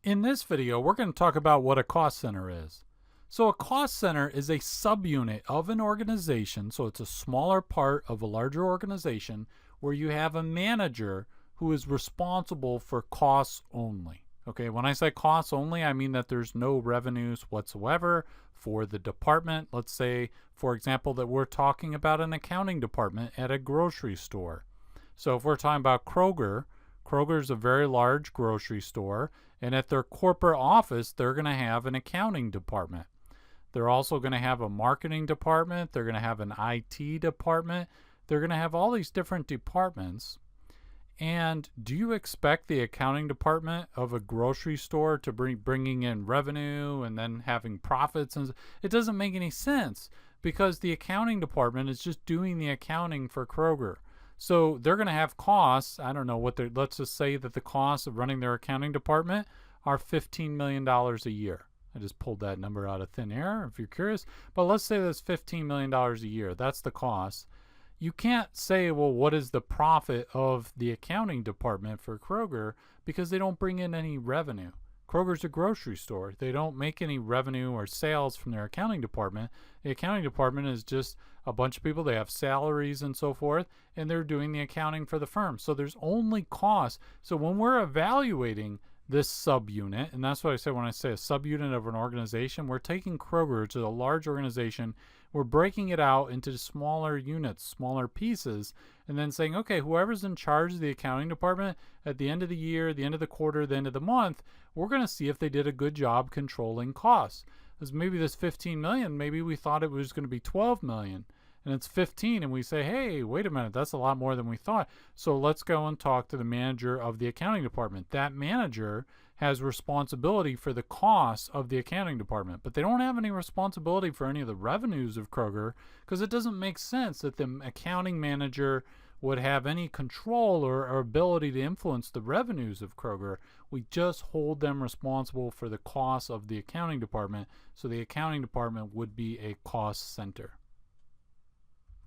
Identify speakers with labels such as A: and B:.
A: In this video, we're going to talk about what a cost center is. So a cost center is a subunit of an organization, so it's a smaller part of a larger organization where you have a manager who is responsible for costs only. Okay, when I say costs only, I mean that there's no revenues whatsoever for the department. Let's say, for example, that we're talking about an accounting department at a grocery store. So if we're talking about Kroger's a very large grocery store, and at their corporate office, they're going to have an accounting department. They're also going to have a marketing department. They're going to have an IT department. They're going to have all these different departments. And do you expect the accounting department of a grocery store to bringing in revenue and then having profits? And it doesn't make any sense because the accounting department is just doing the accounting for Kroger. So they're going to have costs. I don't know what they're, let's just say that the costs of running their accounting department are $15 million a year. I just pulled that number out of thin air if you're curious. But let's say that's $15 million a year. That's the cost. You can't say, well, what is the profit of the accounting department for Kroger because they don't bring in any revenue. Kroger's a grocery store. They don't make any revenue or sales from their accounting department. The accounting department is just a bunch of people. They have salaries and so forth, and they're doing the accounting for the firm. So there's only costs. So when we're evaluating this subunit, and that's what I say when I say a subunit of an organization, we're taking Kroger, which is a large organization, we're breaking it out into smaller units, smaller pieces, and then saying, okay, whoever's in charge of the accounting department at the end of the year, the end of the quarter, the end of the month, we're going to see if they did a good job controlling costs. Because maybe this 15 million, maybe we thought it was going to be 12 million, and it's 15, and we say, hey, wait a minute, that's a lot more than we thought. So let's go and talk to the manager of the accounting department. That manager has responsibility for the costs of the accounting department, but they don't have any responsibility for any of the revenues of Kroger because it doesn't make sense that the accounting manager would have any control or ability to influence the revenues of Kroger. We just hold them responsible for the costs of the accounting department, so the accounting department would be a cost center.